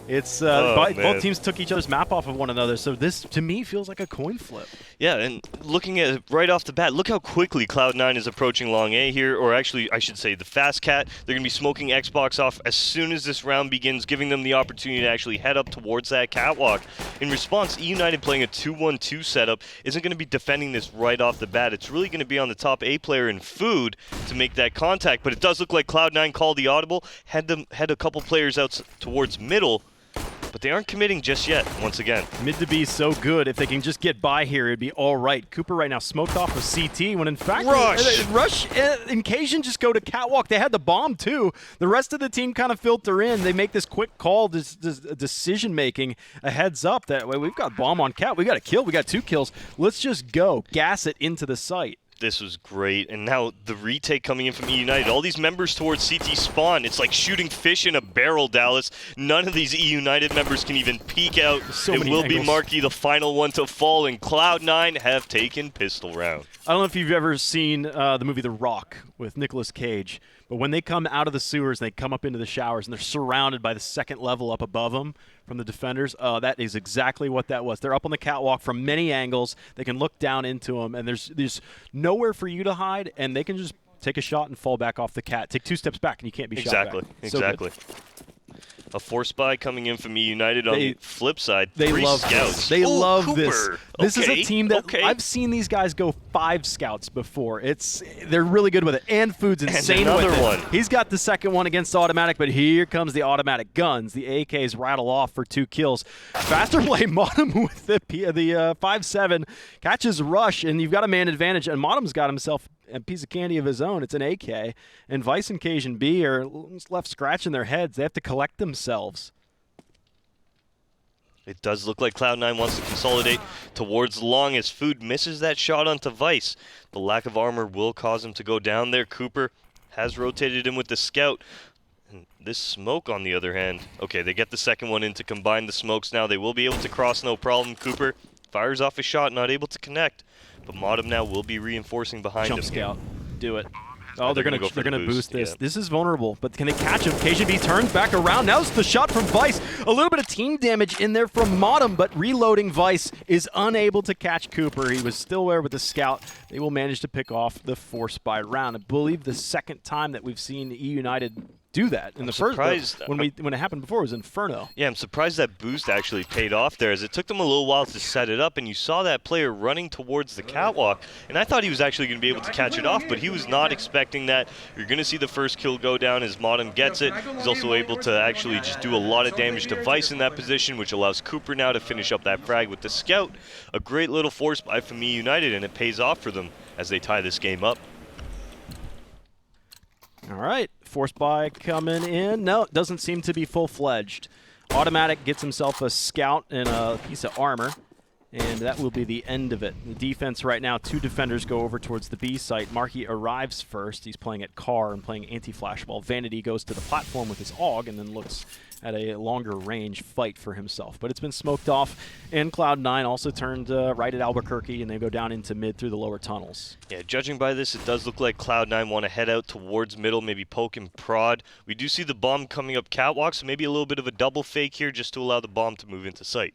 It's both teams took each other's map off of one another, so this, to me, feels like a coin flip. Yeah, and looking at it right off the bat, look how quickly Cloud9 is approaching long A here, or actually, I should say, the Fast Cat. They're going to be smoking Xbox off as soon as this round begins, giving them the opportunity to actually head up towards that catwalk. In response, eUnited playing a 2-1-2 setup isn't going to be defending this right off the bat. It's really going to be on the top A player in food to make that contact, but it does look like Cloud9 called the audible, had a couple players out towards middle, but they aren't committing just yet, once again. Mid to B so good. If they can just get by here, it'd be all right. Cooper right now smoked off with CT, when in fact, Rush and Cajun just go to catwalk. They had the bomb, too. The rest of the team kind of filter in. They make this quick call, this decision-making, a heads up that way. We've got bomb on cat. We got a kill. We got 2 kills. Let's just go. Gas it into the site. This was great, and now the retake coming in from eUnited. All these members towards CT spawn. It's like shooting fish in a barrel, Dallas. None of these eUnited members can even peek out. It will be Marky, the final one to fall, and Cloud9 have taken pistol round. I don't know if you've ever seen the movie The Rock with Nicolas Cage, but when they come out of the sewers and they come up into the showers and they're surrounded by the second level up above them from the defenders, that is exactly what that was. They're up on the catwalk from many angles. They can look down into them, and there's nowhere for you to hide, and they can just take a shot and fall back off the cat. Take 2 steps back, and you can't be shot back. Exactly. A force buy coming in from eUnited on the flip side. They 3 love scouts. This. They love Cooper. this. This is a team that I've seen these guys go 5 scouts before. They're really good with it, and Food's insane with it. One. He's got the second one against automatic, but here comes the automatic guns. The AKs rattle off for 2 kills. Faster play Modem with the 5-7 catches Rush, and you've got a man advantage, and Modem's got himself a piece of candy of his own. It's an AK, and Vice and Cajun B are left scratching their heads. They have to collect themselves. It does look like Cloud9 wants to consolidate towards long as Food misses that shot onto Vice. The lack of armor will cause him to go down there. Cooper has rotated in with the scout. And this smoke, on the other hand, okay, they get the second one in to combine the smokes now. They will be able to cross no problem. Cooper fires off a shot, not able to connect. But Modem now will be reinforcing behind him. Jump scout. Do it. Oh, they're gonna boost this. Yeah. This is vulnerable, but can they catch him? KJB turns back around. Now's the shot from Vice. A little bit of team damage in there from Modem, but reloading Vice is unable to catch Cooper. He was still there with the scout. They will manage to pick off the force by round. I believe the second time that we've seen eUnited do that. In the first, when it happened before, it was Inferno. Yeah, I'm surprised that boost actually paid off there, as it took them a little while to set it up, and you saw that player running towards the catwalk, and I thought he was actually going to be able to catch it off, but he was not expecting that. You're going to see the first kill go down as Modem gets it. He's also able to actually just do a lot of damage to Vice in that position, which allows Cooper now to finish up that frag with the scout. A great little force buy from eUnited, and it pays off for them as they tie this game up. All right, force buy coming in. No, it doesn't seem to be full-fledged. Automatic gets himself a scout and a piece of armor, and that will be the end of it. The defense right now, 2 defenders go over towards the B site. Marky arrives first. He's playing at car and playing anti-flash, while Vanity goes to the platform with his AUG and then looks at a longer range fight for himself. But it's been smoked off, and Cloud9 also turned right at Albuquerque, and they go down into mid through the lower tunnels. Yeah, judging by this, it does look like Cloud9 want to head out towards middle, maybe poke and prod. We do see the bomb coming up catwalk, so maybe a little bit of a double fake here just to allow the bomb to move into sight.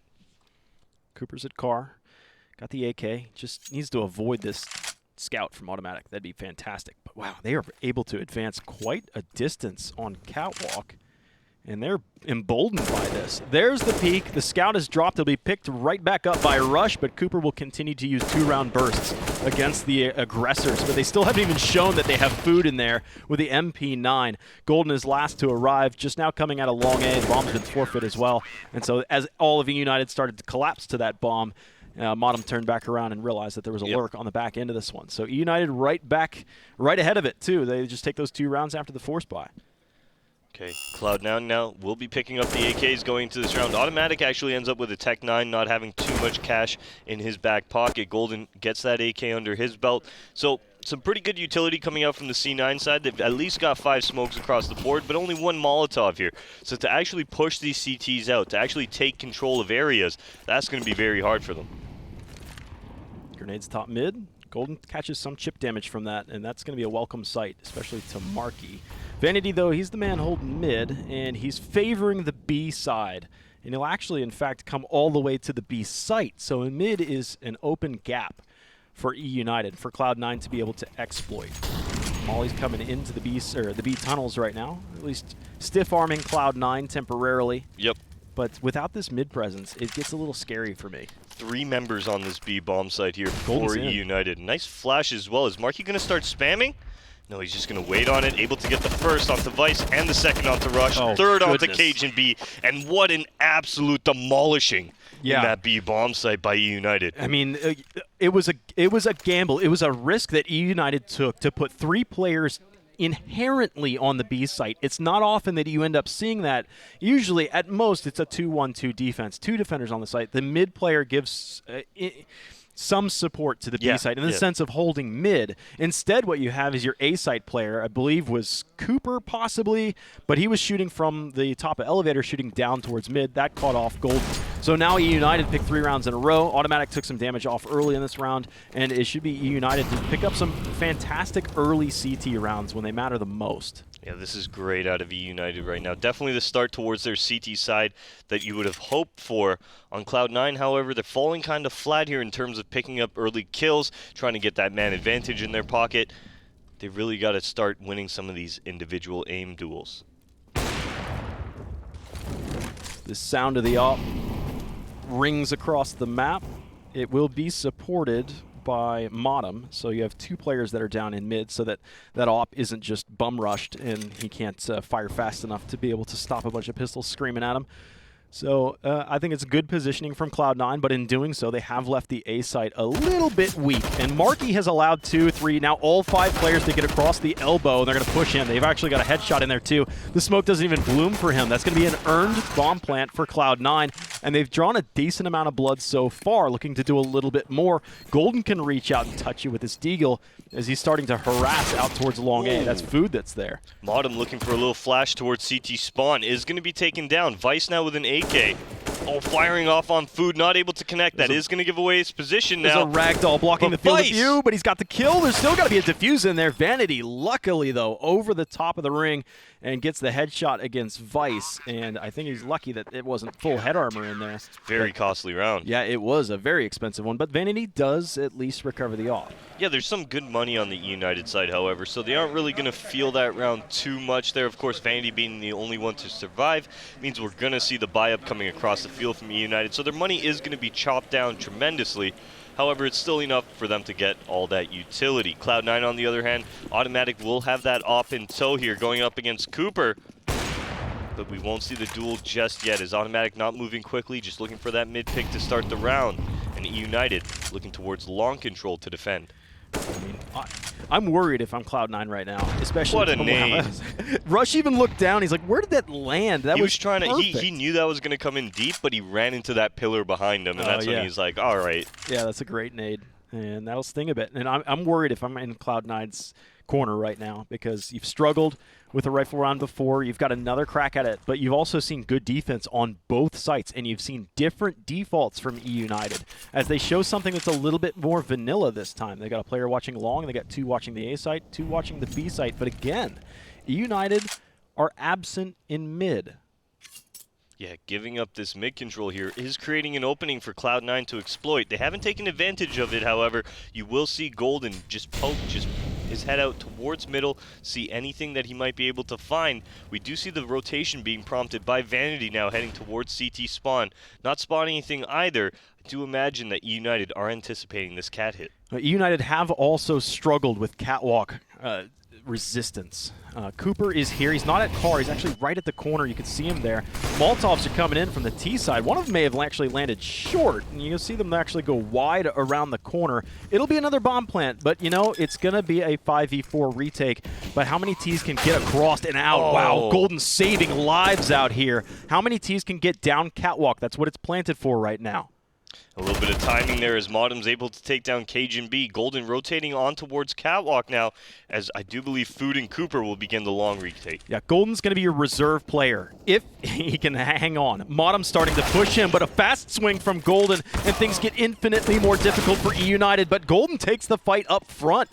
Cooper's at car. Got the AK. Just needs to avoid this scout from automatic. That'd be fantastic. But wow, they are able to advance quite a distance on catwalk, and they're emboldened by this. There's the peak. The scout is dropped. He'll be picked right back up by Rush, but Cooper will continue to use 2-round bursts against the aggressors. But they still haven't even shown that they have food in there with the MP9. Golden is last to arrive, just now coming out of long A. The bomb's been forfeit as well. And so as all of eUnited started to collapse to that bomb, Modem turned back around and realized that there was a lurk on the back end of this one. So eUnited right ahead of it, too. They just take those 2 rounds after the force buy. Okay, Cloud9 now will be picking up the AKs going into this round. Automatic actually ends up with a Tech 9, not having too much cash in his back pocket. Golden gets that AK under his belt. So some pretty good utility coming out from the C9 side. They've at least got 5 smokes across the board, but only 1 Molotov here. So to actually push these CTs out, to actually take control of areas, that's going to be very hard for them. Grenades top mid. Golden catches some chip damage from that, and that's going to be a welcome sight, especially to Marky. Vanity, though, he's the man holding mid, and he's favoring the B side. And he'll actually, in fact, come all the way to the B site. So in mid is an open gap for eUnited, for Cloud9 to be able to exploit. Molly's coming into the B tunnels right now, at least stiff-arming Cloud9 temporarily. Yep. But without this mid presence, it gets a little scary for me. 3 members on this B bomb site here for Golden's in. eUnited. Nice flash as well. Is Marky going to start spamming? No, he's just going to wait on it, able to get the first onto Vice and the second onto Rush, third onto Cajun B, and what an absolute demolishing in that B bomb site by eUnited. I mean, it was a gamble. It was a risk that eUnited took to put 3 players inherently on the B site. It's not often that you end up seeing that. Usually, at most, it's a 2-1-2 defense. 2 defenders on the site. The mid player gives some support to the B site in the sense of holding mid. Instead, what you have is your A site player, I believe was Cooper possibly, but he was shooting from the top of elevator, shooting down towards mid. That caught off Golden. So now eUnited picked 3 rounds in a row. Automatic took some damage off early in this round, and it should be eUnited to pick up some fantastic early CT rounds when they matter the most. Yeah, this is great out of eUnited right now. Definitely the start towards their CT side that you would have hoped for. On Cloud9, however, they're falling kind of flat here in terms of picking up early kills, trying to get that man advantage in their pocket. They've really got to start winning some of these individual aim duels. The sound of the op rings across the map. It will be supported by Modem, so you have 2 players that are down in mid, so that op isn't just bum rushed and he can't fire fast enough to be able to stop a bunch of pistols screaming at him. So I think it's good positioning from Cloud9, but in doing so, they have left the A site a little bit weak. And Marky has allowed 2, 3, now all 5 players to get across the elbow, and they're going to push in. They've actually got a headshot in there, too. The smoke doesn't even bloom for him. That's going to be an earned bomb plant for Cloud9, and they've drawn a decent amount of blood so far, looking to do a little bit more. Golden can reach out and touch you with his deagle as he's starting to harass out towards long A. That's food that's there. Modem looking for a little flash towards CT spawn is going to be taken down. Vice now with an AK. Oh, firing off on food, not able to connect. That is going to give away his position now. There's a ragdoll blocking the field of view, but he's got the kill. There's still got to be a defuse in there. Vanity, luckily, though, over the top of the ring and gets the headshot against Vice. And I think he's lucky that it wasn't full head armor in there. Very costly round. Yeah, it was a very expensive one, but Vanity does at least recover the off. Yeah, there's some good money on the eUnited side, however, so they aren't really going to feel that round too much there. Of course, Vanity being the only one to survive means we're going to see the buy-up coming across the field from eUnited, so their money is going to be chopped down tremendously. However, it's still enough for them to get all that utility. Cloud9, on the other hand, Automatic will have that op in tow here going up against Cooper. But we won't see the duel just yet. Is Automatic not moving quickly, just looking for that mid pick to start the round. And eUnited looking towards long control to defend. I mean, I'm worried if I'm Cloud9 right now, especially. What a nade! Rush even looked down. He's like, "Where did that land?" That he was trying perfect. to. He knew that was going to come in deep, but he ran into that pillar behind him, and that's when he's like, "All right." Yeah, that's a great nade, and that'll sting a bit. And I'm worried if I'm in Cloud9's corner right now because you've struggled with a rifle round before. You've got another crack at it, but you've also seen good defense on both sites, and you've seen different defaults from eUnited as they show something that's a little bit more vanilla this time. They got a player watching long, and they got 2 watching the A site, 2 watching the B site. But again, eUnited are absent in mid. Yeah, giving up this mid control here is creating an opening for Cloud9 to exploit. They haven't taken advantage of it, however. You will see Golden just poke his head out towards middle, see anything that he might be able to find. We do see the rotation being prompted by Vanity now heading towards CT spawn. Not spotting anything either. I do imagine that eUnited are anticipating this cat hit. eUnited have also struggled with catwalk resistance. Cooper is here. He's not at car. He's actually right at the corner. You can see him there. Molotovs are coming in from the T side. One of them may have actually landed short, and you'll see them actually go wide around the corner. It'll be another bomb plant, but, you know, it's going to be a 5v4 retake. But how many Ts can get across and out? Oh. Wow, Golden saving lives out here. How many Ts can get down catwalk? That's what it's planted for right now. A little bit of timing there as Modem's able to take down Cajun B. Golden rotating on towards catwalk now, as I do believe Food and Cooper will begin the long retake. Yeah, Golden's going to be your reserve player if he can hang on. Modem's starting to push him, but a fast swing from Golden, and things get infinitely more difficult for eUnited, but Golden takes the fight up front.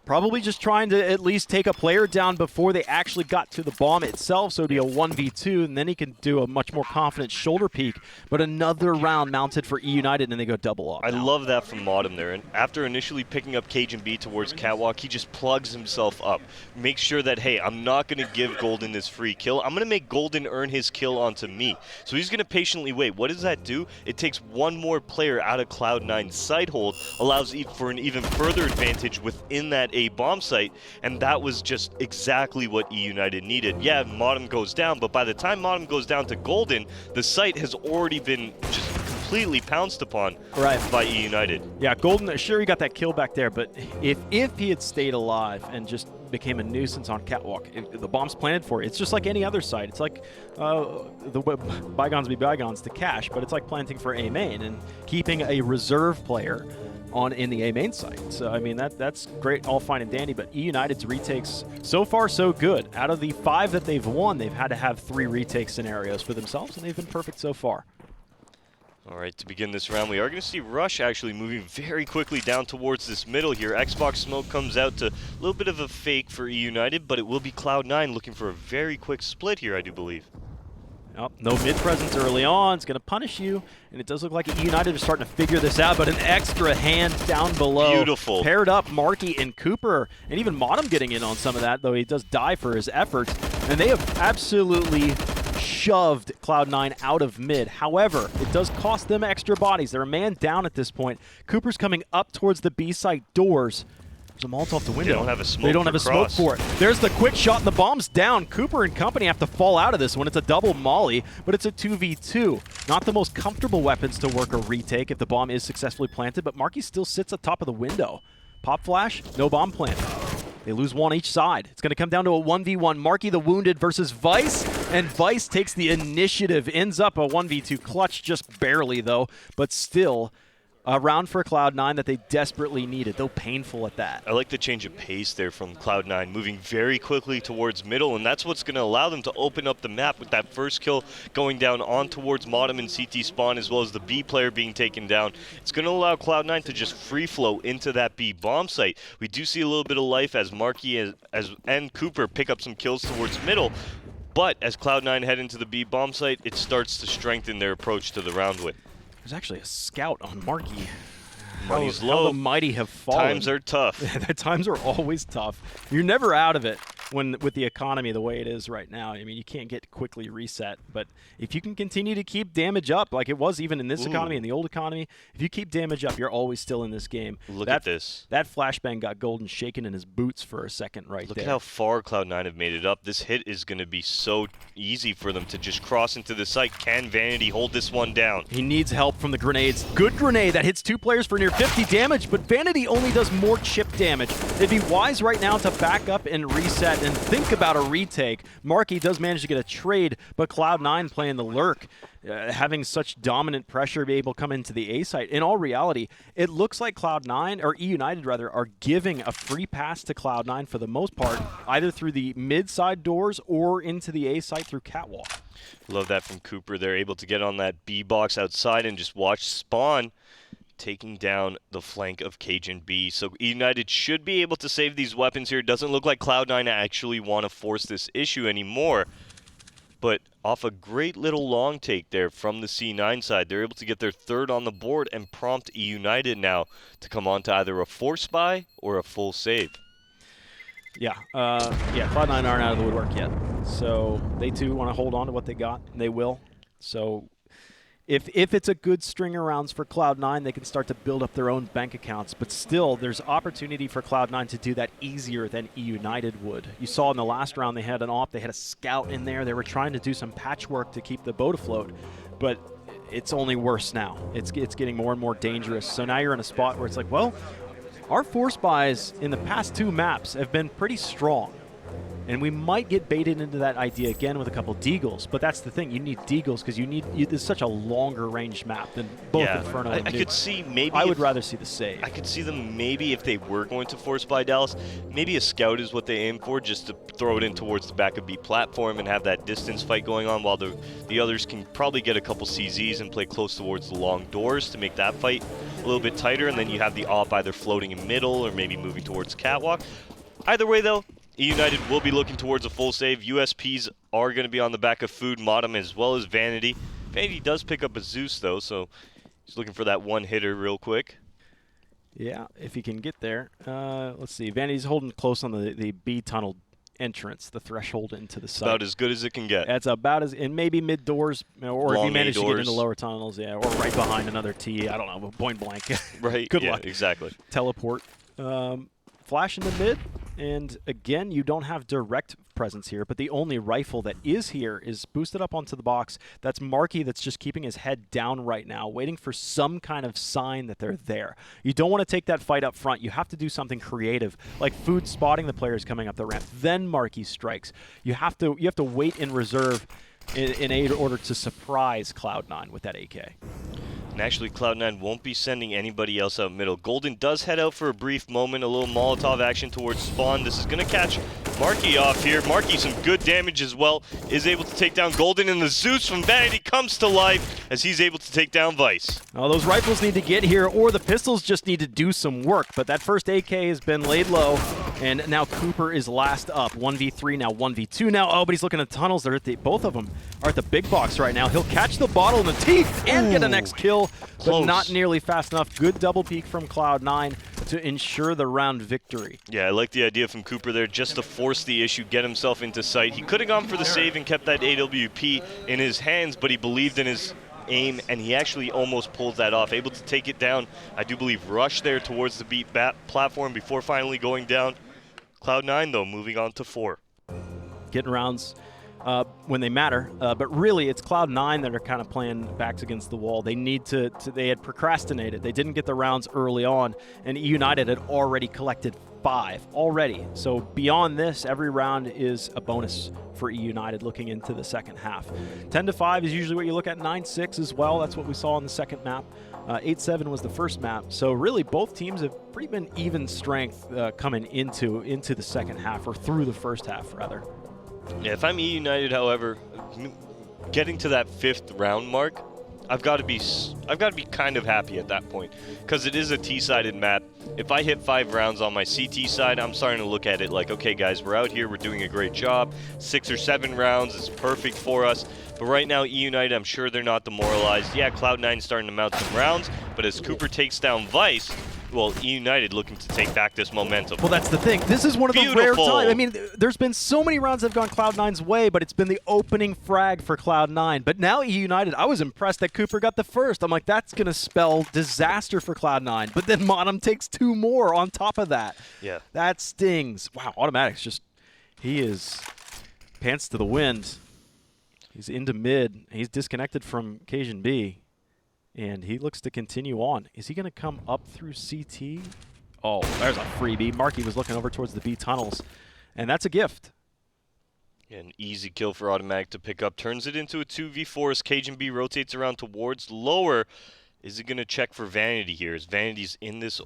Probably just trying to at least take a player down before they actually got to the bomb itself, so it'd be a 1v2, and then he can do a much more confident shoulder peek. But another round mounted for eUnited, and they go double up. I love that from Modem there. And after initially picking up Cajun B towards Catwalk, he just plugs himself up. Makes sure that, hey, I'm not going to give Golden this free kill. I'm going to make Golden earn his kill onto me. So he's going to patiently wait. What does that do? It takes one more player out of Cloud9's side hold, allows for an even further advantage within that A bomb site, and that was just exactly what eUnited needed. Yeah, Modem goes down, but by the time Modem goes down to Golden, the site has already been just completely pounced upon by eUnited. Yeah, Golden, sure he got that kill back there, but if he had stayed alive and just became a nuisance on Catwalk, the bomb's planted for it. It's just like any other site. It's like the bygones be bygones to Cash, but it's like planting for A main and keeping a reserve player in the A main site. So I mean that's great, all fine and dandy, but eUnited's retakes so far so good. Out of the 5 that they've won, they've had to have 3 retake scenarios for themselves, and they've been perfect so far. All right, to begin this round, we are going to see Rush actually moving very quickly down towards this middle here. Xbox smoke comes out to a little bit of a fake for eUnited, but it will be Cloud9 looking for a very quick split here, I do believe. Oh, no mid presence early on. It's going to punish you, and it does look like eUnited is starting to figure this out, but an extra hand down below. Beautiful. Paired up Marky and Cooper, and even Modem getting in on some of that, though he does die for his efforts, and they have absolutely shoved Cloud9 out of mid. However, it does cost them extra bodies. They're a man down at this point. Cooper's coming up towards the B site doors. There's a Molotov to window. They don't have a smoke. They don't have a smoke for it. There's the quick shot, and the bomb's down. Cooper and company have to fall out of this one. It's a double molly, but it's a 2v2. Not the most comfortable weapons to work a retake if the bomb is successfully planted, but Marky still sits atop of the window. Pop flash, no bomb planted. They lose one each side. It's going to come down to a 1v1. Marky the Wounded versus Vice, and Vice takes the initiative. Ends up a 1v2 clutch, just barely though, but still a round for Cloud9 that they desperately needed, though painful at that. I like the change of pace there from Cloud9, moving very quickly towards middle, and that's what's going to allow them to open up the map with that first kill going down on towards Modem and CT spawn, as well as the B player being taken down. It's going to allow Cloud9 to just free flow into that B bomb site. We do see a little bit of life as Marky and Cooper pick up some kills towards middle, but as Cloud9 head into the B bomb site, it starts to strengthen their approach to the round win. There's actually a scout on Marky. Money's How low. the mighty have fallen. Times are tough. The times are always tough. You're never out of it with the economy the way it is right now. I mean, you can't get quickly reset, but if you can continue to keep damage up, like it was even in this economy, in the old economy, if you keep damage up, you're always still in this game. Look at this. That flashbang got Golden shaken in his boots for a second there. Look at how far Cloud9 have made it up. This hit is going to be so easy for them to just cross into the site. Can Vanity hold this one down? He needs help from the grenades. Good grenade that hits 2 players for near 50 damage, but Vanity only does more chip damage. It'd be wise right now to back up and reset and think about a retake. Marky does manage to get a trade, but Cloud9 playing the lurk, having such dominant pressure, be able to come into the A site. In all reality, it looks like Cloud9, or eUnited rather, are giving a free pass to Cloud9 for the most part, either through the mid side doors or into the A site through Catwalk. Love that from Cooper. They're able to get on that B box outside and just watch spawn taking down the flank of Cajun B. So eUnited should be able to save these weapons here. It doesn't look like Cloud9 actually want to force this issue anymore. But off a great little long take there from the C9 side, they're able to get their 3rd on the board and prompt eUnited now to come on to either a force buy or a full save. Yeah, Cloud9 aren't out of the woodwork yet. So they too want to hold on to what they got, and they will. So if it's a good string of rounds for Cloud9, they can start to build up their own bank accounts. But still, there's opportunity for Cloud9 to do that easier than eUnited would. You saw in the last round they had an AWP, they had a scout in there. They were trying to do some patchwork to keep the boat afloat, but it's only worse now. It's getting more and more dangerous. So now you're in a spot where it's like, well, our force buys in the past 2 maps have been pretty strong. And we might get baited into that idea again with a couple deagles, but that's the thing. You need deagles because it's such a longer range map than both Inferno and I Nuke. could see maybe. I would rather see the save. I could see them maybe if they were going to force buy Dallas, maybe a scout is what they aim for, just to throw it in towards the back of B platform and have that distance fight going on, while the others can probably get a couple CZs and play close towards the long doors to make that fight a little bit tighter, and then you have the op either floating in middle or maybe moving towards catwalk. Either way though, eUnited will be looking towards a full save. USPs are going to be on the back of Food, Modem, as well as Vanity. Vanity does pick up a Zeus, though, so he's looking for that one hitter real quick. Yeah, if he can get there. Let's see. Vanity's holding close on the B tunnel entrance, the threshold into the site. About as good as it can get. That's about as, and maybe mid doors, or Long if you manage A to get doors. into lower tunnels, yeah, or right behind another T. I don't know, point blank. Right. Good yeah, luck. Exactly. Teleport. Flash in the mid, and again, you don't have direct presence here, but the only rifle that is here is boosted up onto the box. That's Marky that's just keeping his head down right now, waiting for some kind of sign that they're there. You don't want to take that fight up front. You have to do something creative, like Food spotting the players coming up the ramp. Then Marky strikes. You have to wait in reserve in order to surprise Cloud9 with that AK. And actually, Cloud9 won't be sending anybody else out middle. Golden does head out for a brief moment, a little Molotov action towards spawn. This is going to catch Marky off here. Marky some good damage as well, is able to take down Golden, and the Zeus from Vanity comes to life as he's able to take down Vice. Well, those rifles need to get here, or the pistols just need to do some work, but that first AK has been laid low, and now Cooper is last up. 1v3 now, 1v2 now. Oh, but he's looking at tunnels. They're at both of them are at the big box right now. He'll catch the bottle in the teeth and get a next kill, Close. but not nearly fast enough. Good double peek from Cloud9 to ensure the round victory. Yeah, I like the idea from Cooper there, just to force the issue, get himself into sight. He could have gone for the save and kept that AWP in his hands, but he believed in his aim, and he actually almost pulled that off, able to take it down. I do believe rush there towards the beat platform before finally going down. Cloud9, though, moving on to 4. Getting rounds when they matter, but really it's Cloud9 that are kind of playing backs against the wall. They need to they had procrastinated. They didn't get the rounds early on, and eUnited had already collected 5 already. So beyond this, every round is a bonus for eUnited looking into the second half. 10-5 is usually what you look at. 9-6 as well. That's what we saw on the second map. 8-7 was the first map. So really both teams have pretty been even strength coming into the second half, or through the first half rather. Yeah, if I'm eUnited, however, getting to that 5th round mark, I've got to be kind of happy at that point, because it is a T-sided map. If I hit 5 rounds on my CT side, I'm starting to look at it like, okay, guys, we're out here, we're doing a great job. 6 or 7 rounds is perfect for us. But right now, eUnited, I'm sure they're not demoralized. Yeah, Cloud9 starting to mount some rounds, but as Cooper takes down Vice, well, eUnited looking to take back this momentum. Well, that's the thing. This is one of the rare times. I mean, there's been so many rounds that have gone Cloud9's way, but it's been the opening frag for Cloud9. But now eUnited, I was impressed that Cooper got the first. I'm like, that's going to spell disaster for Cloud9. But then Modem takes 2 more on top of that. Yeah. That stings. Wow, Automatic's just, he is pants to the wind. He's into mid. He's disconnected from Cajun B. And he looks to continue on. Is he going to come up through CT? Oh, there's a freebie. Marky was looking over towards the B tunnels. And that's a gift. An easy kill for Automatic to pick up. Turns it into a 2v4 as Cajun B rotates around towards lower. Is he going to check for Vanity here? As Vanity's in this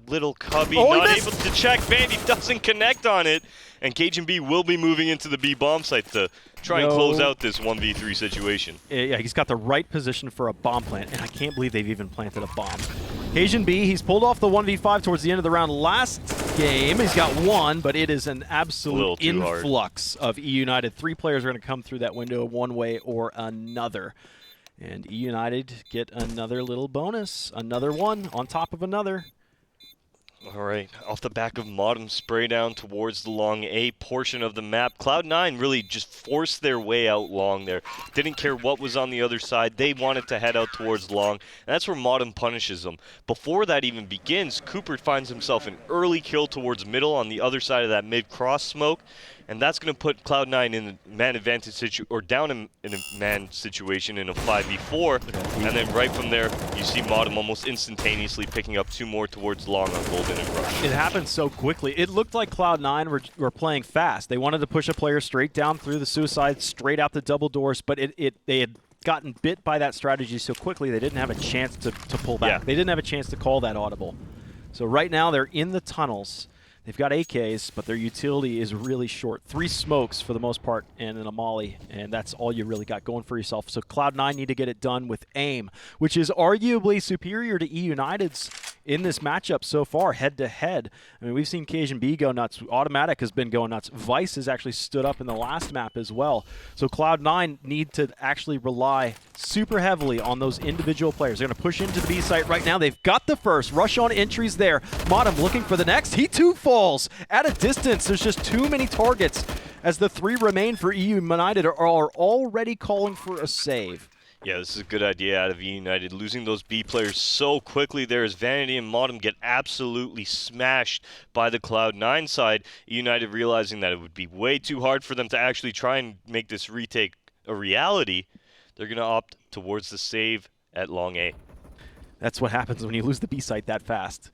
little cubby, not able to check. Vanity doesn't connect on it. And Cajun B will be moving into the B bomb site to try and close out this 1v3 situation. Yeah, he's got the right position for a bomb plant, and I can't believe they've even planted a bomb. Cajun B, he's pulled off the 1v5 towards the end of the round last game. He's got 1, but it is an absolute influx of eUnited. 3 players are going to come through that window one way or another. And eUnited get another little bonus, another one on top of another. All right, off the back of Modem spray down towards the long A portion of the map. Cloud9 really just forced their way out long there. Didn't care what was on the other side. They wanted to head out towards long, and that's where Modem punishes them. Before that even begins, Cooper finds himself an early kill towards middle on the other side of that mid-cross smoke, and that's going to put Cloud9 in a man advantage or down in a man situation in a 5v4, and then right from there, you see Modem almost instantaneously picking up 2 more towards long on Golden and Rush. It happened so quickly. It looked like Cloud9 were playing fast. They wanted to push a player straight down through the suicide, straight out the double doors, but they had gotten bit by that strategy so quickly they didn't have a chance to pull back. Yeah. They didn't have a chance to call that audible. So right now they're in the tunnels. They've got AKs, but their utility is really short. 3 smokes for the most part and an Amali, and that's all you really got going for yourself. So Cloud9 need to get it done with aim, which is arguably superior to eUnited's in this matchup so far, head-to-head. I mean, we've seen KGB go nuts. Automatic has been going nuts. Vice has actually stood up in the last map as well. So Cloud9 need to actually rely super heavily on those individual players. They're going to push into the B site right now. They've got the first. Rush on entries there. Modem looking for the next. He too falls at a distance. There's just too many targets as the 3 remain for eUnited are already calling for a save. Yeah, this is a good idea out of eUnited. Losing those B players so quickly there as Vanity and Modem get absolutely smashed by the Cloud9 side. eUnited realizing that it would be way too hard for them to actually try and make this retake a reality. They're going to opt towards the save at long A. That's what happens when you lose the B site that fast.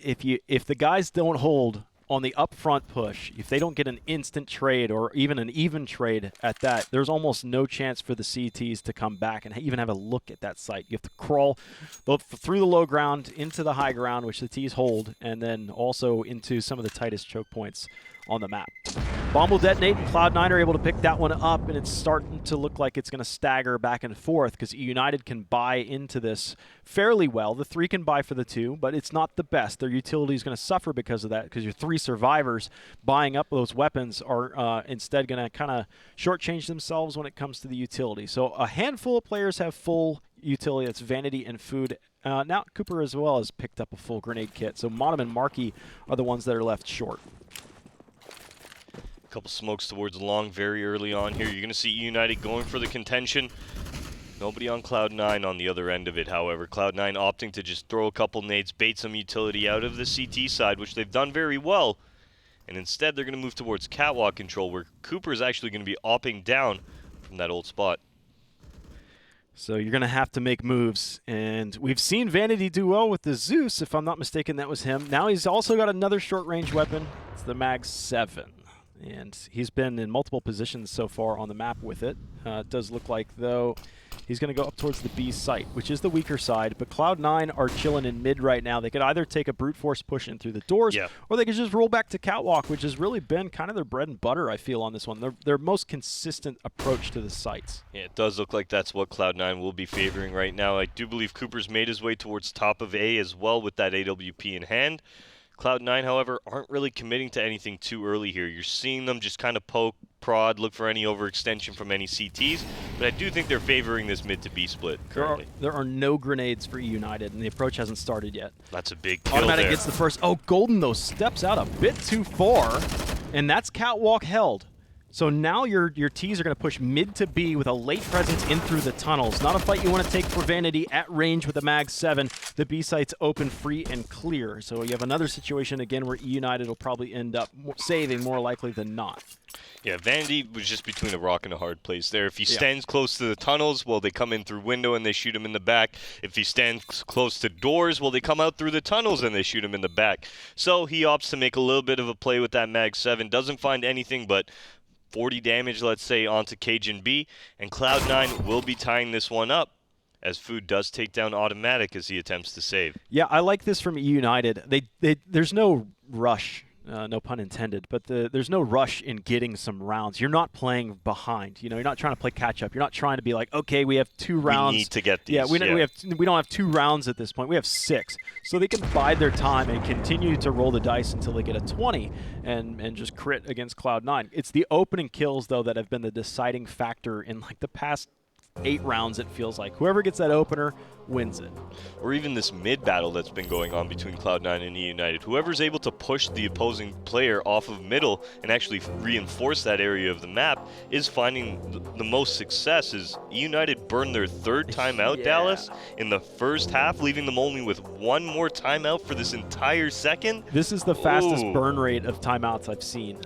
If the guys don't hold on the upfront push, if they don't get an instant trade or even an even trade at that, there's almost no chance for the CTs to come back and even have a look at that site. You have to crawl through the low ground into the high ground, which the Ts hold, and then also into some of the tightest choke points on the map. Bomb will detonate, and Cloud9 are able to pick that one up, and it's starting to look like it's going to stagger back and forth because eUnited can buy into this fairly well. The 3 can buy for the 2, but it's not the best. Their utility is going to suffer because of that, because your 3 survivors buying up those weapons are instead going to kind of shortchange themselves when it comes to the utility. So a handful of players have full utility. That's Vanity and Food. Now Cooper as well has picked up a full grenade kit. So Modem and Markey are the ones that are left short. Couple smokes towards long very early on here. You're going to see eUnited going for the contention. Nobody on Cloud9 on the other end of it, however. Cloud9 opting to just throw a couple nades, bait some utility out of the CT side, which they've done very well. And instead, they're going to move towards catwalk control, where Cooper is actually going to be opping down from that old spot. So you're going to have to make moves, and we've seen Vanity do well with the Zeus. If I'm not mistaken, that was him. Now he's also got another short-range weapon. It's the Mag 7. And he's been in multiple positions so far on the map with it. It does look like, though, he's going to go up towards the B site, which is the weaker side. But Cloud9 are chilling in mid right now. They could either take a brute force push in through the doors, or they could just roll back to catwalk, which has really been kind of their bread and butter, I feel, on this one. Their most consistent approach to the sites. Yeah, it does look like that's what Cloud9 will be favoring right now. I do believe Cooper's made his way towards top of A as well with that AWP in hand. Cloud9, however, aren't really committing to anything too early here. You're seeing them just kind of poke, prod, look for any overextension from any CTs, but I do think they're favoring this mid to B split currently. There are no grenades for eUnited, and the approach hasn't started yet. That's a big kill Automatic there. gets the first. Oh, Golden, though, steps out a bit too far, and that's catwalk held. So now your Ts are going to push mid to B with a late presence in through the tunnels. Not a fight you want to take for Vanity at range with a Mag 7. The B site's open, free, and clear. So you have another situation again where eUnited will probably end up saving more likely than not. Yeah, Vanity was just between a rock and a hard place there. If he stands close to the tunnels, well, they come in through window and they shoot him in the back. If he stands close to doors, well, they come out through the tunnels and they shoot him in the back. So he opts to make a little bit of a play with that Mag 7. Doesn't find anything but 40 damage, let's say, onto Cajun B, and Cloud9 will be tying this one up as Food does take down Automatic as he attempts to save. Yeah, I like this from eUnited. There's no rush, no pun intended, but there's no rush in getting some rounds. You're not playing behind. You know, you're not trying to play catch up. You're not trying to be like, okay, we have 2 rounds. We need to get these. Yeah, we don't have 2 rounds at this point. We have 6. So they can bide their time and continue to roll the dice until they get a 20 and just crit against Cloud9. It's the opening kills, though, that have been the deciding factor in like the past 8 rounds, it feels like. Whoever gets that opener wins it. Or even this mid battle that's been going on between Cloud9 and eUnited. Whoever's able to push the opposing player off of middle and actually reinforce that area of the map is finding the most success. As eUnited burned their 3rd timeout, Dallas, in the first half, leaving them only with 1 more timeout for this entire second. This is the fastest burn rate of timeouts I've seen.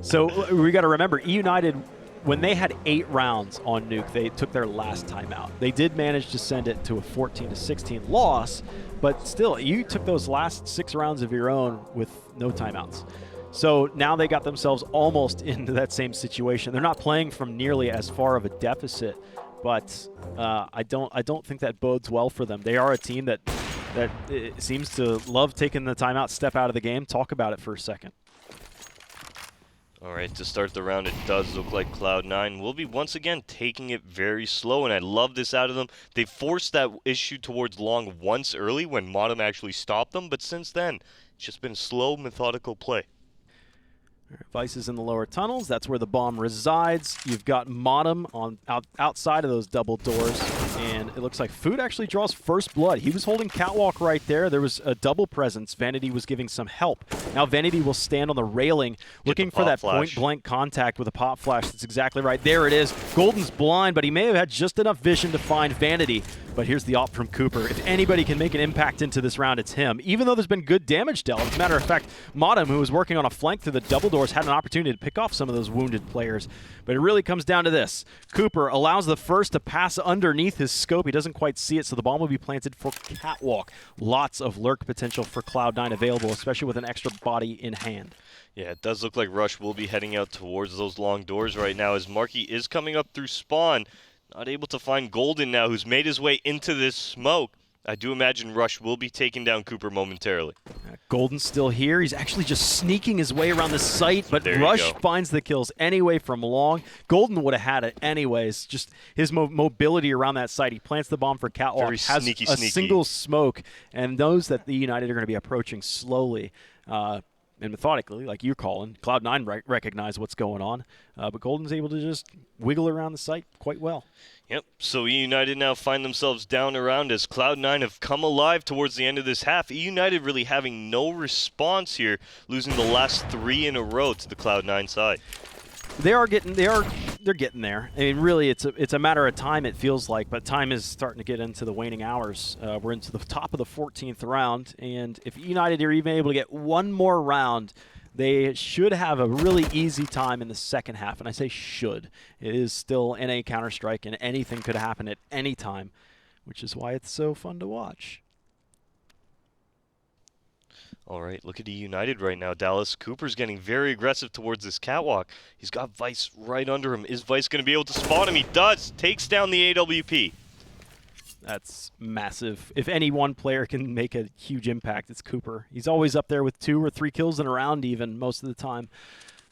So we got to remember, eUnited, when they had 8 rounds on Nuke, they took their last timeout. They did manage to send it to a 14-16 loss, but still, you took those last 6 rounds of your own with no timeouts. So now they got themselves almost into that same situation. They're not playing from nearly as far of a deficit, but I don't think that bodes well for them. They are a team that seems to love taking the timeout, step out of the game. Talk about it for a second. All right, to start the round, it does look like Cloud9 will be once again taking it very slow, and I love this out of them. They forced that issue towards long once early when Modem actually stopped them, but since then, it's just been slow, methodical play. Vice is in the lower tunnels. That's where the bomb resides. You've got Modem on outside of those double doors, and it looks like Food actually draws first blood. He was holding Catwalk right there. There was a double presence. Vanity was giving some help. Now Vanity will stand on the railing looking for that point-blank contact with a pop flash. That's exactly right. There it is. Golden's blind, but he may have had just enough vision to find Vanity. But here's the op from Cooper. If anybody can make an impact into this round, it's him. Even though there's been good damage dealt. As a matter of fact, Modem, who was working on a flank through the double doors, had an opportunity to pick off some of those wounded players. But it really comes down to this. Cooper allows the first to pass underneath his scope. He doesn't quite see it, so the bomb will be planted for Catwalk. Lots of lurk potential for Cloud9 available, especially with an extra body in hand. Yeah, it does look like Rush will be heading out towards those long doors right now as Marky is coming up through spawn. Not able to find Golden now, who's made his way into this smoke. I do imagine Rush will be taking down Cooper momentarily. Golden's still here. He's actually just sneaking his way around the site, but Rush finds the kills anyway from long. Golden would have had it anyways. Just his mobility around that site. He plants the bomb for Catwalk, Very has sneaky. Single smoke, and knows that the United are going to be approaching slowly. And methodically, like you're calling. Cloud9 recognize what's going on, but Golden's able to just wiggle around the site quite well. Yep, so eUnited now find themselves down around as Cloud9 have come alive towards the end of this half. eUnited really having no response here, losing the last 3 in a row to the Cloud9 side. They're getting there. I mean, really, it's a matter of time, it feels like, but time is starting to get into the waning hours. We're into the top of the 14th round, and if United are even able to get one more round, they should have a really easy time in the second half. And I say should. It is still NA Counter-Strike, and anything could happen at any time, which is why it's so fun to watch. All right, look at eUnited right now. Dallas Cooper's getting very aggressive towards this Catwalk. He's got Vice right under him. Is Vice going to be able to spot him? He does. Takes down the AWP. That's massive. If any one player can make a huge impact, it's Cooper. He's always up there with 2 or 3 kills in a round even most of the time.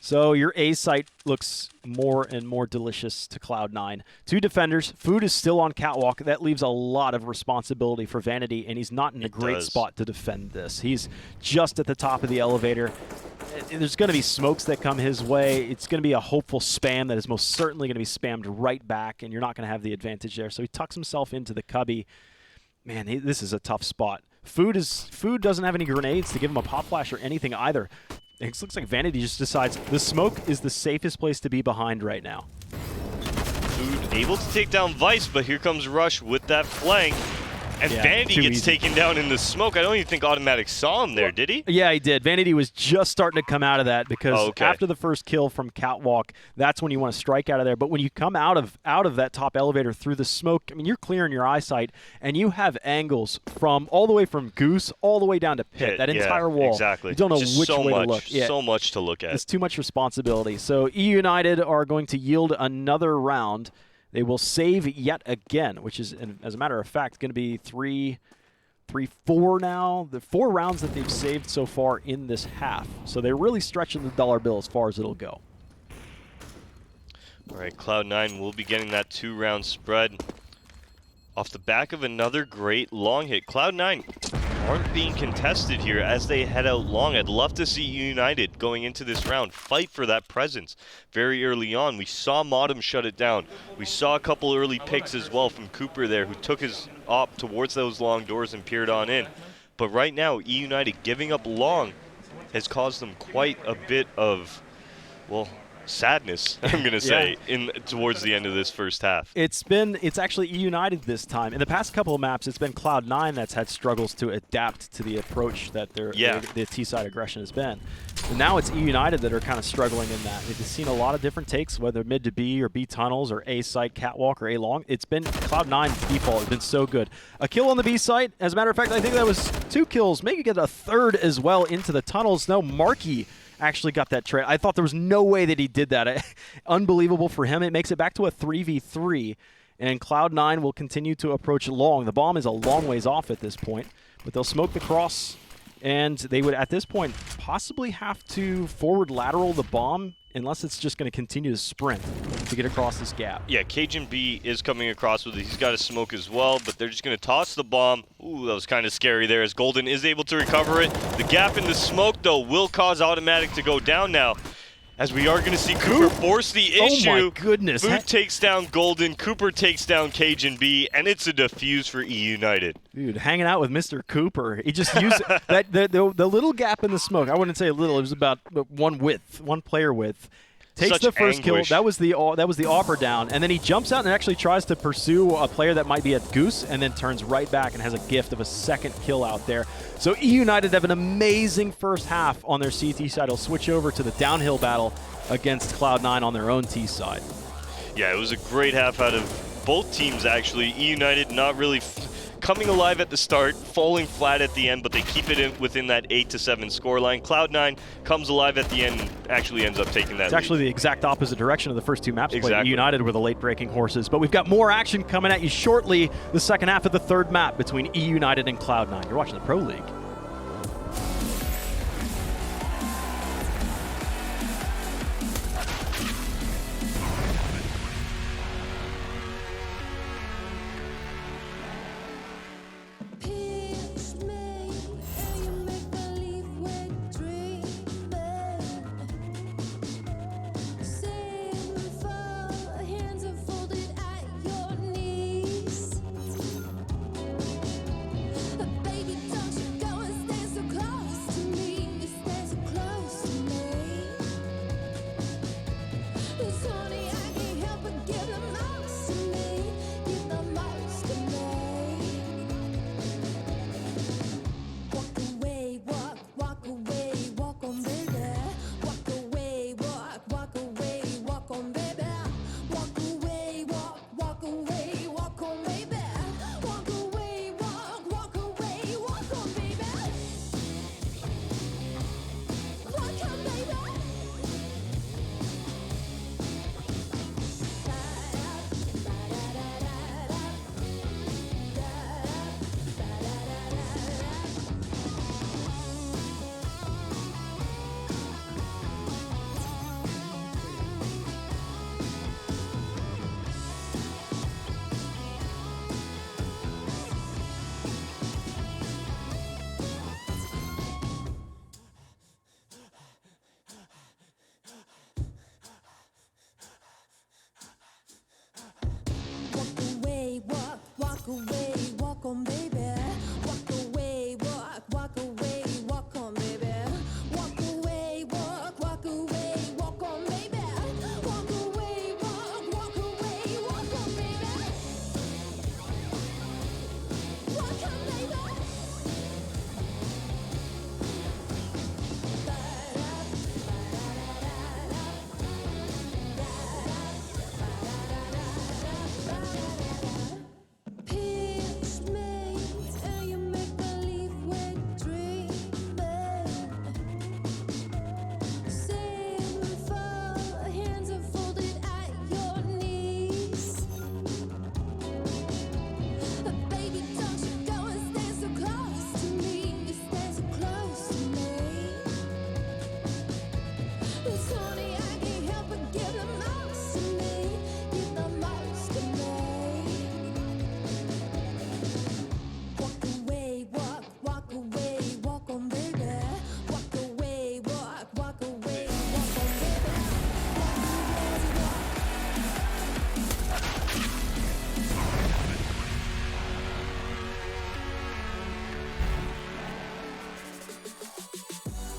So your A site looks more and more delicious to Cloud9. 2 defenders. Food is still on Catwalk. That leaves a lot of responsibility for Vanity, and he's not in a great spot to defend this. He's just at the top of the elevator. There's going to be smokes that come his way. It's going to be a hopeful spam that is most certainly going to be spammed right back, and you're not going to have the advantage there. So he tucks himself into the cubby. Man, this is a tough spot. Food doesn't have any grenades to give him a pop flash or anything either. It looks like Vanity just decides the smoke is the safest place to be behind right now. Food able to take down Vice, but here comes Rush with that flank. And yeah, Vanity gets taken down in the smoke. I don't even think Automatic saw him there, did he? Yeah, he did. Vanity was just starting to come out of that because after the first kill from Catwalk, that's when you want to strike out of there. But when you come out of that top elevator through the smoke, I mean, you're clearing your eyesight, and you have angles from all the way from Goose all the way down to Pit. That entire wall. Exactly. You don't know just which way to look. Yeah. So much to look at. It's too much responsibility. So eUnited are going to yield another round. They will save yet again, which is, as a matter of fact, going to be 4 now. The 4 rounds that they've saved so far in this half. So they're really stretching the dollar bill as far as it'll go. All right, Cloud9 will be getting that 2-round spread off the back of another great long hit. Cloud9 aren't being contested here as they head out long. I'd love to see eUnited going into this round fight for that presence very early on. We saw Modem shut it down. We saw a couple early picks as well from Cooper there, who took his op towards those long doors and peered on in. But right now, eUnited giving up long has caused them quite a bit of, well, sadness, I'm going to say, towards the end of this first half. It's actually eUnited this time. In the past couple of maps, it's been Cloud9 that's had struggles to adapt to the approach that the T-side aggression has been. And now it's eUnited that are kind of struggling in that. We've seen a lot of different takes, whether mid to B or B tunnels or A site catwalk or A long. It's been Cloud9's default. It's been so good. A kill on the B site. As a matter of fact, I think that was 2 kills. Maybe get a third as well into the tunnels. No, Markey actually got that trade. I thought there was no way that he did that. Unbelievable for him. It makes it back to a 3v3, and Cloud9 will continue to approach long. The bomb is a long ways off at this point, but they'll smoke the cross, and they would, at this point, possibly have to forward lateral the bomb unless it's just going to continue to sprint to get across this gap. Yeah, Cajun B is coming across with it. He's got a smoke as well, but they're just going to toss the bomb. Ooh, that was kind of scary there as Golden is able to recover it. The gap in the smoke, though, will cause Automatic to go down now, as we are going to see Cooper force the issue. Oh my goodness. Boot takes down Golden, Cooper takes down Cajun B, and it's a defuse for eUnited. Dude, hanging out with Mr. Cooper. He just used that the little gap in the smoke. I wouldn't say a little. It was about one player width. Takes Such the first anguish. kill. That was the offer down, and then he jumps out and actually tries to pursue a player that might be at Goose, and then turns right back and has a gift of a second kill out there. So eUnited have an amazing first half on their CT side. They'll switch over to the downhill battle against Cloud9 on their own T side. Yeah, it was a great half out of both teams, actually. eUnited not really coming alive at the start, falling flat at the end, but they keep it within that 8-7 scoreline. Cloud9 comes alive at the end and actually ends up taking that It's lead. actually the exact opposite direction of the first 2 maps played. Exactly. eUnited were the late-breaking horses. But we've got more action coming at you shortly. The second half of the third map between eUnited and Cloud9. You're watching the Pro League.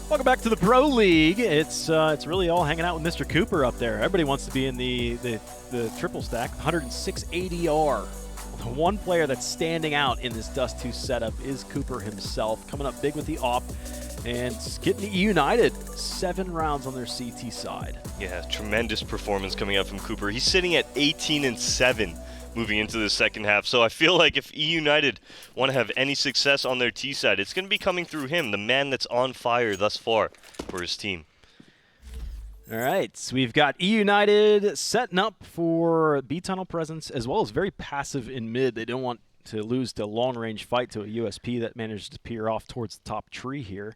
Welcome back to the Pro League. It's really all hanging out with Mr. Cooper up there. Everybody wants to be in the triple stack. 106 ADR. The one player that's standing out in this Dust2 setup is Cooper himself, coming up big with the AWP and getting eUnited 7 rounds on their CT side. Yeah, tremendous performance coming out from Cooper. He's sitting at 18-7 moving into the second half. So I feel like if eUnited want to have any success on their T side, it's going to be coming through him, the man that's on fire thus far for his team. All right, so we've got eUnited setting up for B-tunnel presence, as well as very passive in mid. They don't want to lose the long-range fight to a USP that managed to peer off towards the top tree here.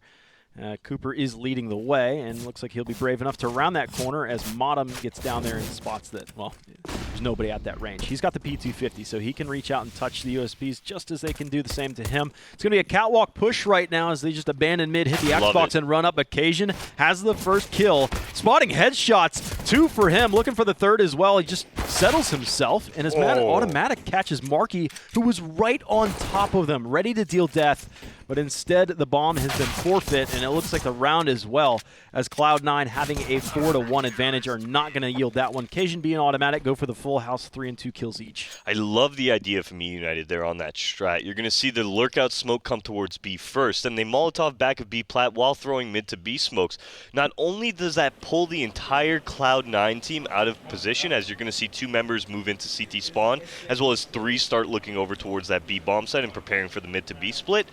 Cooper is leading the way, and looks like he'll be brave enough to round that corner as Modem gets down there and spots that, well, there's nobody at that range. He's got the P250, so he can reach out and touch the USPs just as they can do the same to him. It's going to be a catwalk push right now as they just abandon mid, hit the Xbox, and run up. Occasion has the first kill. Spotting headshots, 2 for him, looking for the third as well. He just settles himself, and his automatic catches Marky, who was right on top of them, ready to deal death. But instead, the bomb has been forfeit, and it looks like the round as well, as Cloud9 having a 4-1 advantage are not going to yield that one. Cajun being automatic, go for the full house, 3 and 2 kills each. I love the idea from eUnited there on that strat. You're going to see the lurkout smoke come towards B first, and they Molotov back of B plat while throwing mid to B smokes. Not only does that pull the entire Cloud9 team out of position, as you're going to see 2 members move into CT spawn, as well as 3 start looking over towards that B bomb site and preparing for the mid to B split.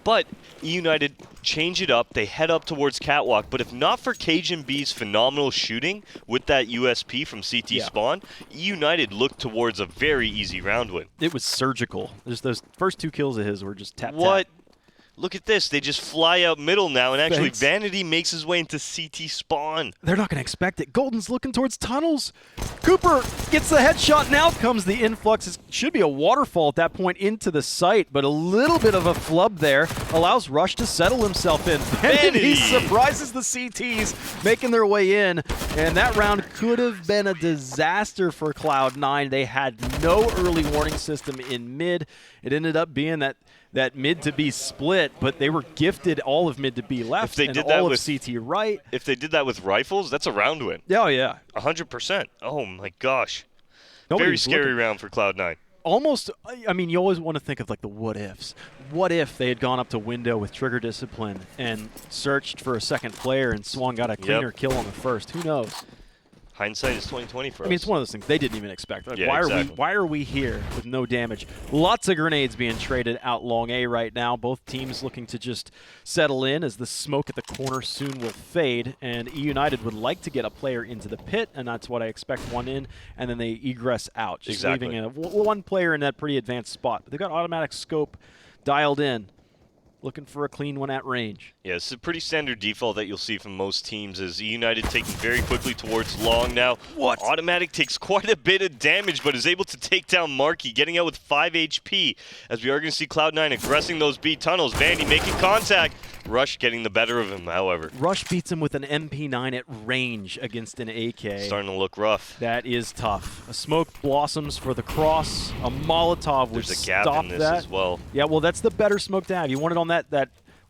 But eUnited change it up. They head up towards Catwalk. But if not for Cajun B's phenomenal shooting with that USP from CT spawn, eUnited looked towards a very easy round win. It was surgical. Just those first 2 kills of his were just tap. Look at this. They just fly out middle now, and actually Vanity makes his way into CT spawn. They're not going to expect it. Golden's looking towards tunnels. Cooper gets the headshot. Now comes the influx. It should be a waterfall at that point into the site, but a little bit of a flub there allows Rush to settle himself in. Vanity surprises the CTs, making their way in, and that round could have been a disaster for Cloud9. They had no early warning system in mid. It ended up being that mid to B split, but they were gifted all of mid to B left and all of CT right. If they did that with rifles, that's a round win. Oh, yeah. 100%. Oh, my gosh. Very scary round for Cloud9. Almost, I mean, you always want to think of, like, the what-ifs. What if they had gone up to window with trigger discipline and searched for a second player and Swan got a cleaner kill on the first? Who knows? Hindsight is 20/20 for us. I mean, it's one of those things they didn't even expect. Like, yeah, why are we here with no damage? Lots of grenades being traded out long A right now. Both teams looking to just settle in as the smoke at the corner soon will fade. And eUnited would like to get a player into the pit, and that's what I expect, one in, and then they egress out. Just leaving one player in that pretty advanced spot. But they've got automatic scope dialed in. Looking for a clean one at range. Yeah, it's a pretty standard default that you'll see from most teams is eUnited taking very quickly towards long now. Automatic takes quite a bit of damage, but is able to take down Marky, getting out with 5 HP, as we are going to see Cloud9 aggressing those B tunnels. Vandy making contact. Rush getting the better of him, however. Rush beats him with an MP9 at range against an AK. Starting to look rough. That is tough. A smoke blossoms for the cross. A Molotov would stop that. There's a gap in this as well. Yeah, well, that's the better smoke to have. You want it on that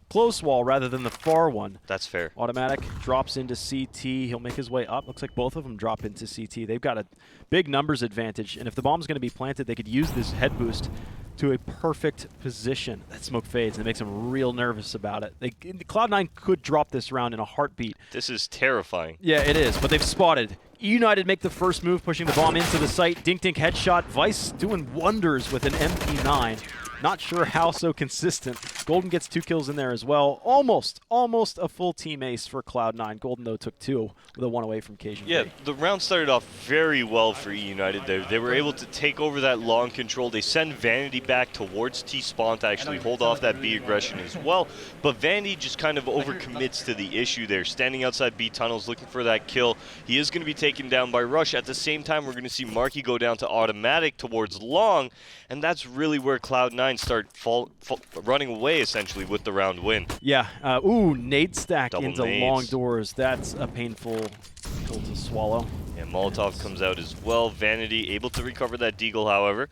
close wall rather than the far one. That's fair. Automatic drops into CT. He'll make his way up. Looks like both of them drop into CT. They've got a big numbers advantage, and if the bomb's going to be planted, they could use this head boost to a perfect position. That smoke fades, and it makes them real nervous about it. Cloud9 could drop this round in a heartbeat. This is terrifying. Yeah, it is, but they've spotted. eUnited make the first move, pushing the bomb into the site. Dink headshot. Vice doing wonders with an MP9. Not sure how so consistent. Golden gets 2 kills in there as well. Almost a full team ace for Cloud9. Golden, though, took 2 with a 1 away from Cajun. Yeah, the round started off very well for eUnited. They were able to take over that long control. They send Vanity back towards T-spawn to actually hold off that B aggression as well. But Vanity just kind of overcommits to the issue there, standing outside B tunnels looking for that kill. He is going to be taken down by Rush. At the same time, we're going to see Marky go down to automatic towards long, and that's really where Cloud9 start running away, essentially, with the round win. Yeah. Ooh, nade stack Double into nades. long doors. That's a painful pill to swallow. Yeah, Molotov comes out as well. Vanity able to recover that deagle, however.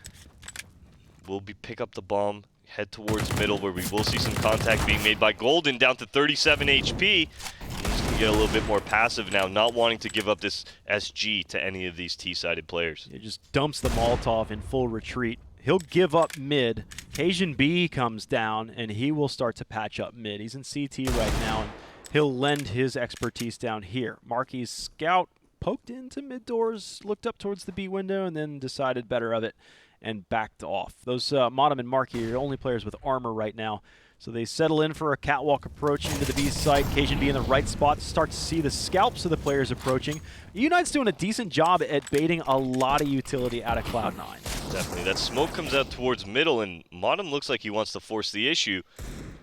Will pick up the bomb. head towards middle where we will see some contact being made by Golden, down to 37 HP. He's going to get a little bit more passive now, not wanting to give up this SG to any of these T-sided players. He just dumps the Molotov in full retreat. He'll give up mid. Cajun B comes down, and he will start to patch up mid. He's in CT right now, and he'll lend his expertise down here. Marky's scout poked into mid doors, looked up towards the B window, and then decided better of it and backed off. Those Modem and Marky are the only players with armor right now. So they settle in for a catwalk approach into the B site. Cajun B in the right spot to start to see the scalps of the players approaching. eUnited's doing a decent job at baiting a lot of utility out of Cloud9. Definitely. That smoke comes out towards middle, and Modem looks like he wants to force the issue.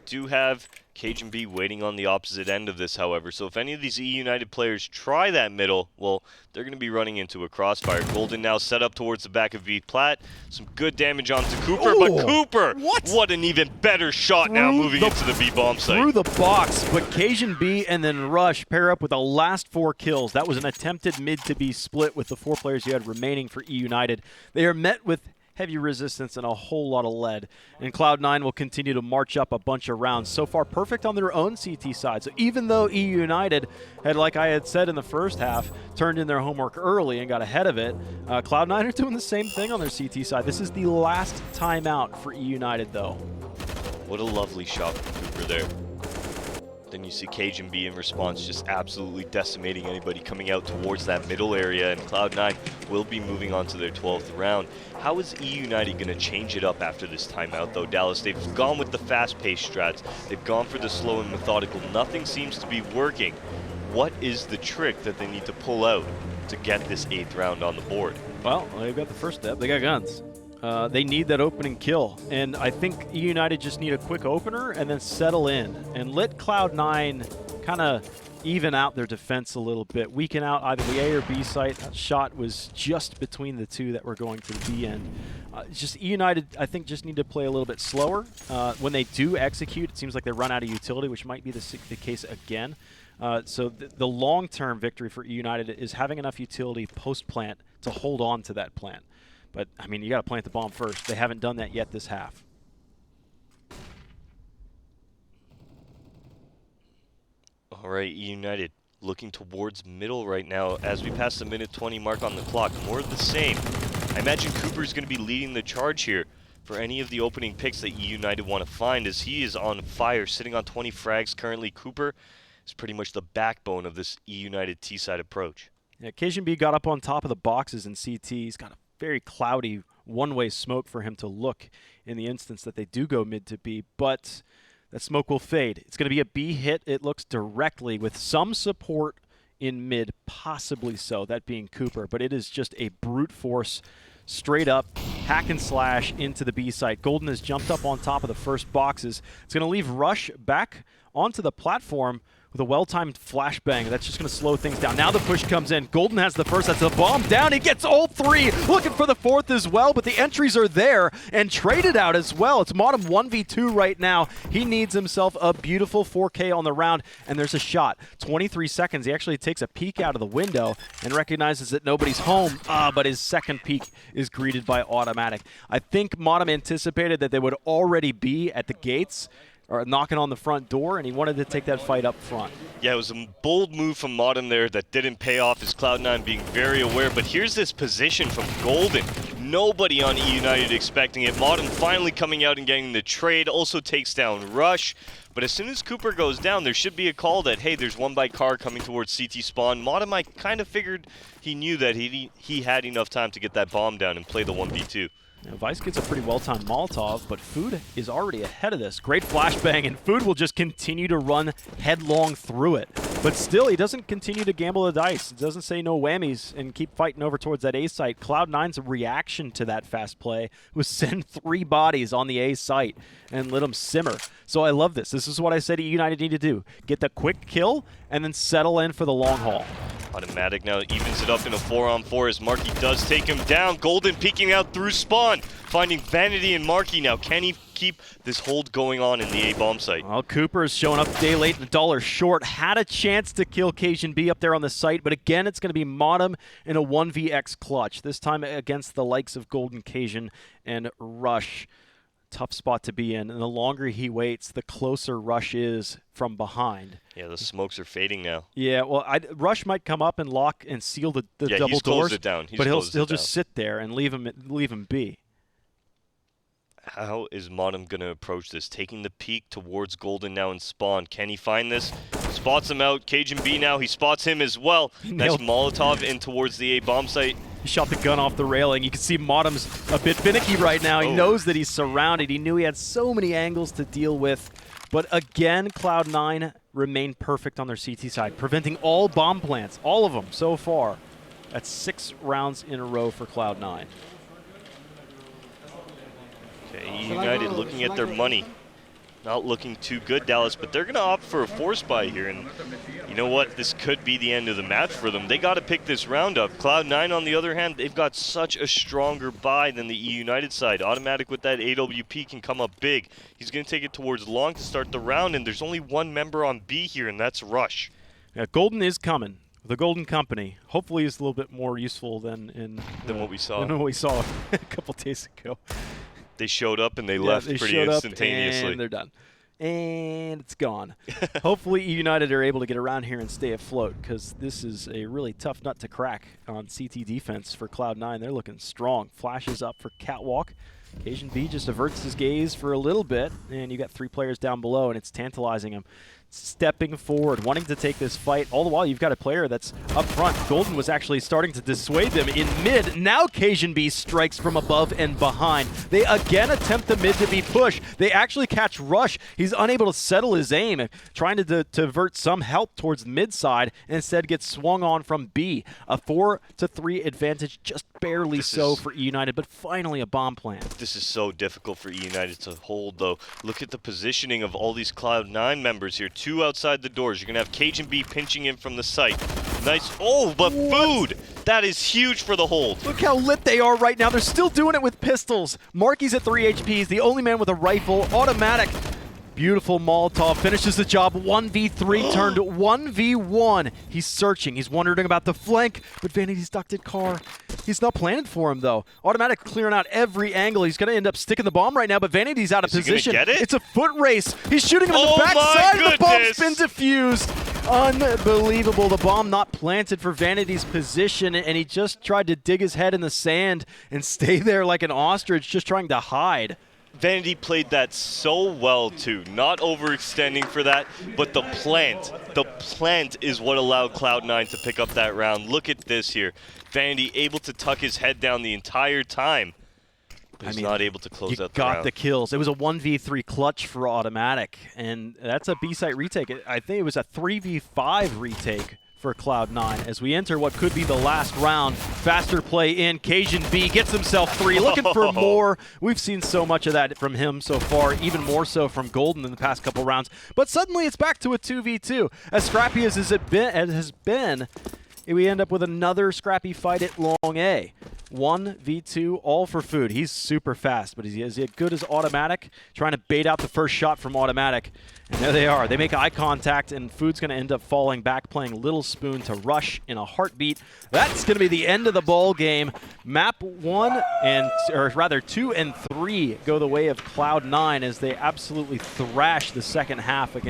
Do have Cajun B waiting on the opposite end of this, however. So if any of these eUnited players try that middle, well, they're going to be running into a crossfire. Golden now set up towards the back of B Plat. Some good damage onto Cooper, but Cooper! What an even better shot now moving into the B bomb site. Through the box, but Cajun B and then Rush pair up with the last 4 kills. That was an attempted mid to B split with the 4 players you had remaining for eUnited. They are met with heavy resistance and a whole lot of lead. And Cloud9 will continue to march up a bunch of rounds. So far, perfect on their own CT side. So even though eUnited had, like I had said in the first half, turned in their homework early and got ahead of it, Cloud9 are doing the same thing on their CT side. This is the last timeout for eUnited, though. What a lovely shot from Cooper there. Then you see Cajun B in response just absolutely decimating anybody coming out towards that middle area, and Cloud9 will be moving on to their 12th round. How is eUnited going to change it up after this timeout, though, Dallas? They've gone with the fast-paced strats. They've gone for the slow and methodical. Nothing seems to be working. What is the trick that they need to pull out to get this 8th round on the board? Well, they've got the first step. They got guns. They need that opening kill, and I think eUnited just need a quick opener and then settle in and let Cloud9 kind of even out their defense a little bit, weaken out either the A or B site. That shot was just between the two that were going to the B end. Just eUnited, I think, just need to play a little bit slower. When they do execute, it seems like they run out of utility, which might be the case again. So the long-term victory for eUnited is having enough utility post-plant to hold on to that plant. But, I mean, you got to plant the bomb first. They haven't done that yet this half. All right, eUnited looking towards middle right now as we pass the minute 20 mark on the clock. More of the same. I imagine Cooper's going to be leading the charge here for any of the opening picks that eUnited want to find, as he is on fire, sitting on 20 frags currently. Cooper is pretty much the backbone of this eUnited T-side approach. Yeah, Cajun B got up on top of the boxes in CT. He's got a very cloudy one-way smoke for him to look in the instance that they do go mid to B, but that smoke will fade. It's going to be a B hit, it looks, directly with some support in mid, possibly so, that being Cooper, but it is just a brute force, straight up, hack and slash into the B site. Golden has jumped up on top of the first boxes. It's going to leave Rush back onto the platform with a well-timed flashbang. That's just going to slow things down. Now the push comes in. Golden has the first. That's a bomb down. He gets all 3. Looking for the 4th as well, but the entries are there and traded out as well. It's Modem 1v2 right now. He needs himself a beautiful 4K on the round, and there's a shot. 23 seconds. He actually takes a peek out of the window and recognizes that nobody's home, but his second peek is greeted by automatic. I think Modem anticipated that they would already be at the gates, or knocking on the front door, and he wanted to take that fight up front. Yeah, it was a bold move from Modem there that didn't pay off, as Cloud9 being very aware. But here's this position from Golden. Nobody on eUnited expecting it. Modem finally coming out and getting the trade, also takes down Rush. But as soon as Cooper goes down, there should be a call that, hey, there's one by car coming towards CT spawn. Modem, I kind of figured he knew that he had enough time to get that bomb down and play the 1v2. Now, Vice gets a pretty well-timed Molotov, but Food is already ahead of this. Great flashbang, and Food will just continue to run headlong through it. But still, he doesn't continue to gamble the dice. He doesn't say no whammies and keep fighting over towards that A site. Cloud9's reaction to that fast play was send 3 bodies on the A site and let them simmer. So I love this. This is what I said eUnited need to do. Get the quick kill and then settle in for the long haul. Automatic now evens it up in a 4-on-4 as Marky does take him down. Golden peeking out through spawn, finding Vanity and Marky now. Can he keep this hold going on in the A-bomb site? Well, Cooper is showing up day late and $1 short. Had a chance to kill Cajun B up there on the site, but again, it's going to be Modem in a 1vx clutch, this time against the likes of Golden Cajun and Rush. tough spot to be in, and the longer he waits, the closer Rush is from behind. Yeah, the smokes are fading now. Yeah, well, Rush might come up and lock and seal the yeah, double he's doors, closed it down. but he'll just sit there and leave him be. How is Modem going to approach this? Taking the peek towards Golden now in spawn. Can he find this? Spots him out. Cajun B now. He spots him as well. Nice Molotov in towards the A bomb site. He shot the gun off the railing. You can see Modem's a bit finicky right now. He knows that he's surrounded. He knew he had so many angles to deal with. But again, Cloud9 remained perfect on their CT side, preventing all bomb plants, all of them so far. That's 6 rounds in a row for Cloud9. Okay, eUnited looking at their money. Not looking too good, Dallas, but they're going to opt for a force buy here. And you know what? This could be the end of the match for them. They got to pick this round up. Cloud9, on the other hand, they've got such a stronger buy than the eUnited side. Automatic with that AWP can come up big. He's going to take it towards long to start the round, and there's only one member on B here, and that's Rush. Yeah, Golden is coming. The Golden Company. Hopefully is a little bit more useful than what we saw. Than what we saw a couple days ago. They showed up and they left pretty instantaneously. And they're done. And it's gone. Hopefully eUnited are able to get around here and stay afloat, because this is a really tough nut to crack on CT defense for Cloud9. They're looking strong. Flashes up for Catwalk. Cajun B just averts his gaze for a little bit, and you got 3 players down below, and it's tantalizing him. Stepping forward, wanting to take this fight. All the while, you've got a player that's up front. Golden was actually starting to dissuade them in mid. Now Cajun B strikes from above and behind. They again attempt the mid to be pushed. They actually catch Rush. He's unable to settle his aim, trying to divert some help towards mid side, and instead gets swung on from B. A 4-3 advantage, just barely so for eUnited, but finally a bomb plant. This is so difficult for eUnited to hold, though. Look at the positioning of all these Cloud9 members here. 2 outside the doors. You're going to have Cajun B pinching in from the site. Nice. Oh, but food! That is huge for the hold. Look how lit they are right now. They're still doing it with pistols. Marky's at 3 HP. He's the only man with a rifle. Automatic. Beautiful Molotov finishes the job. 1v3 turned 1v1. He's searching. He's wondering about the flank, but Vanity's ducted car. He's not planning for him, though. Automatic clearing out every angle. He's going to end up sticking the bomb right now, but Vanity's out of position. Get it? It's a foot race. He's shooting him in the backside, and the bomb's been defused. Unbelievable. The bomb not planted for Vanity's position, and he just tried to dig his head in the sand and stay there like an ostrich, just trying to hide. Vanity played that so well, too. Not overextending for that, but the plant is what allowed Cloud9 to pick up that round. Look at this here. Vanity able to tuck his head down the entire time. But he's not able to close out the round. Got the kills. It was a 1v3 clutch for Automatic, and that's a B-site retake. I think it was a 3v5 retake for Cloud9 as we enter what could be the last round. Faster play in. Cajun B gets himself 3, looking for more. We've seen so much of that from him so far, even more so from Golden in the past couple rounds. But suddenly it's back to a 2v2. As scrappy as it has been, we end up with another scrappy fight at Long A. 1v2, all for food. He's super fast, but is he as good as Automatic? Trying to bait out the first shot from Automatic. And there they are. They make eye contact, and Food's going to end up falling back, playing Little Spoon to Rush in a heartbeat. That's going to be the end of the ball game. Map 2 and 3 go the way of Cloud9 as they absolutely thrash the second half against